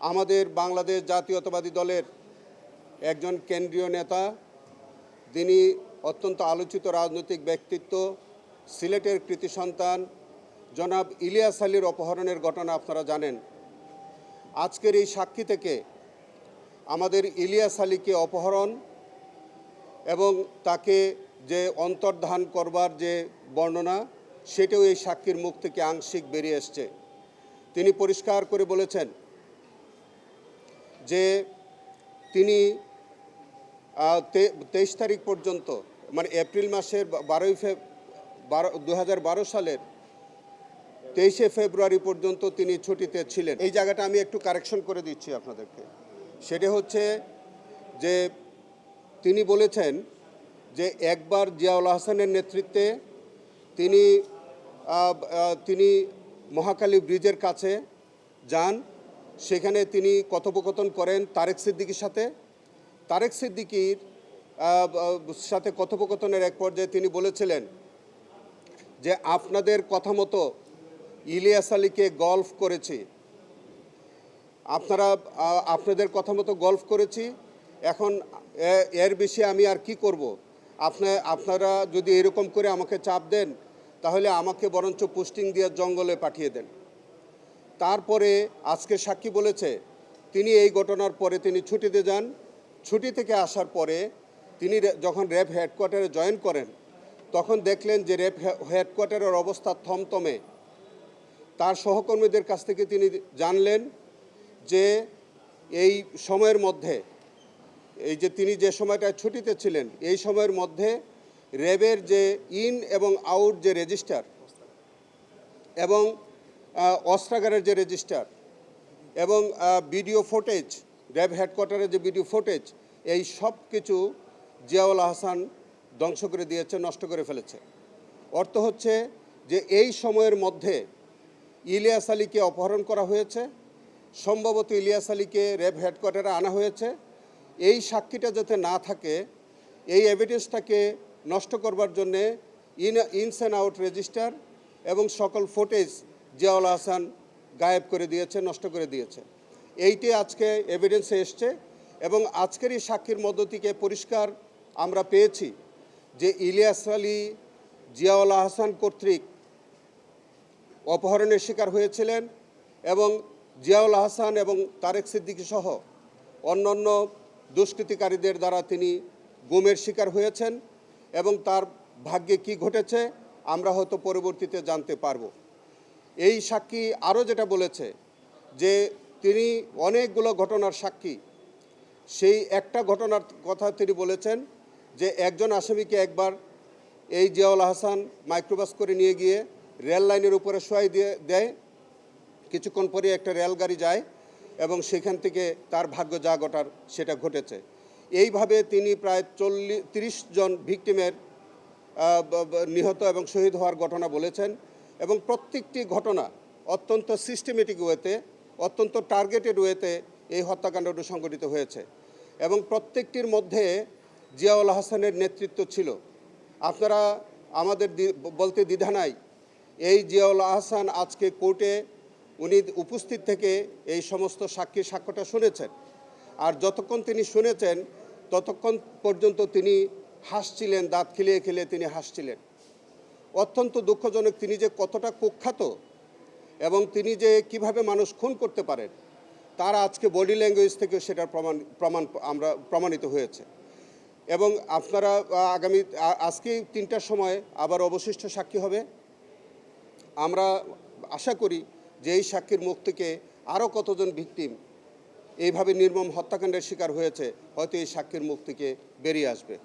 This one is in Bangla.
আমাদের বাংলাদেশ জাতীয়তাবাদী দলের একজন কেন্দ্রীয় নেতা, তিনি অত্যন্ত আলোচিত রাজনৈতিক ব্যক্তিত্ব, সিলেটের কৃতি সন্তান জনাব ইলিয়াস আলীর অপহরণের ঘটনা আপনারা জানেন। আজকের এই সাক্ষী থেকে আমাদের ইলিয়াস আলীকে অপহরণ এবং তাকে যে অন্তর্ধান করবার যে বর্ণনা, সেটাও এই সাক্ষীর মুখ থেকে আংশিক বেরিয়ে এসছে। তিনি পরিষ্কার করে বলেছেন যে তিনি 23 তারিখ পর্যন্ত, মানে এপ্রিল মাসের 2012 সালের 23শে ফেব্রুয়ারি পর্যন্ত তিনি ছুটিতে ছিলেন। এই জায়গাটা আমি একটু কারেকশন করে দিচ্ছি আপনাদেরকে। সেটা হচ্ছে যে তিনি বলেছেন যে একবার জিয়াউল হাসানের নেতৃত্বে তিনি মহাখালী ব্রিজের কাছে যান। সেখানে তিনি কথোপকথন করেন তারেক সিদ্দিকীর সাথে। তারেক সিদ্দিকীর সাথে কথোপকথনের এক পর্যায়ে তিনি বলেছিলেন যে আপনাদের কথা মতো ইলিয়াস আলীকে গল্ফ করেছি, আপনাদের কথা মতো গল্ফ করেছি, এখন এর বেশি আমি আর কি করব? আপনারা যদি এরকম করে আমাকে চাপ দেন, তাহলে আমাকে বরঞ্চ পোস্টিং দিয়ে জঙ্গলে পাঠিয়ে দেন। তারপরে আজকে সাক্ষী বলেছে তিনি এই ঘটনার পরে তিনি ছুটিতে যান। ছুটি থেকে আসার পরে তিনি যখন র্যাব হেডকোয়ার্টারে জয়েন করেন, তখন দেখলেন যে র্যাব হেডকোয়ার্টারের অবস্থা থমথমে। তার সহকর্মীদের কাছ থেকে তিনি জানলেন যে এই সময়ের মধ্যে, এই যে তিনি যে সময়টায় ছুটিতে ছিলেন, এই সময়ের মধ্যে র্যাবের যে ইন এবং আউট যে রেজিস্টার এবং অস্ত্রাগারের যে রেজিস্টার এবং ভিডিও ফুটেজ, র্যাব হেডকোয়ার্টারের যে ভিডিও ফুটেজ, এই সব কিছু জিয়াউল হাসান ধ্বংস করে দিয়েছে, নষ্ট করে ফেলেছে। অর্থ হচ্ছে যে এই সময়ের মধ্যে ইলিয়াস আলীকে অপহরণ করা হয়েছে, সম্ভবত ইলিয়াস আলীকে র্যাব হেডকোয়ার্টারে আনা হয়েছে। এই সাক্ষীটা যাতে না থাকে, এই এভিডেন্সটাকে নষ্ট করবার জন্যে ইনস অ্যান্ড আউট রেজিস্টার এবং সকল ফুটেজ জিয়াউল হাসান গায়েব করে দিয়েছে, নষ্ট করে দিয়েছে। এইটি আজকে এভিডেন্সে এসছে এবং আজকের এই সাক্ষীর মধ্য থেকে পরিষ্কার আমরা পেয়েছি যে ইলিয়াস আলী জিয়াউল হাসান কর্তৃক অপহরণের শিকার হয়েছিলেন এবং জিয়াউল হাসান এবং তারেক সিদ্দিকী সহ অন্যান্য দুষ্কৃতিকারীদের দ্বারা তিনি গুমের শিকার হয়েছেন এবং তার ভাগ্যে কি ঘটেছে আমরা হয়তো পরবর্তীতে জানতে পারব। এই সাক্ষী আরও যেটা বলেছে যে তিনি অনেকগুলো ঘটনার সাক্ষী। সেই একটা ঘটনার কথা তিনি বলেছেন যে একজন আসামিকে একবার এই জিয়াউল হাসান মাইক্রোবাস করে নিয়ে গিয়ে রেল লাইনের উপরে শোয়াই দেয়। কিছুক্ষণ পরে একটা রেলগাড়ি যায় এবং সেখান থেকে তার ভাগ্য যা ঘটার সেটা ঘটেছে। এইভাবে তিনি প্রায় 30 জন ভিকটিমের নিহত এবং শহীদ হওয়ার ঘটনা বলেছেন এবং প্রত্যেকটি ঘটনা অত্যন্ত সিস্টেমেটিক ওয়েতে, অত্যন্ত টার্গেটেড ওয়েতে এই হত্যাকাণ্ডটি সংঘটিত হয়েছে এবং প্রত্যেকটির মধ্যে জিয়াউল হাসানের নেতৃত্ব ছিল। আপনারা আমাদের বলতে দ্বিধা নাই, এই জিয়াউল হাসান আজকে কোর্টে উনি উপস্থিত থেকে এই সমস্ত সাক্ষ্যটা শুনেছেন। আর যতক্ষণ তিনি শুনেছেন ততক্ষণ পর্যন্ত তিনি হাসছিলেন, দাঁত খিলিয়ে খিলিয়ে তিনি হাসছিলেন। অত্যন্ত দুঃখজনক, তিনি যে কতটা কুখ্যাত এবং তিনি যে কিভাবে মানুষ খুন করতে পারেন তার আজকে বডি ল্যাঙ্গুয়েজ থেকে সেটার প্রমাণিত হয়েছে। এবং আপনারা আজকে 3টার সময় আবার অবশিষ্ট সাক্ষী হবে। আমরা আশা করি যে এই সাক্ষীর মুখ থেকে আরও কতজন ভিকটিম এইভাবে নির্মম হত্যাকাণ্ডের শিকার হয়েছে হয়তো এই সাক্ষীর মুখ থেকে বেরিয়ে আসবে।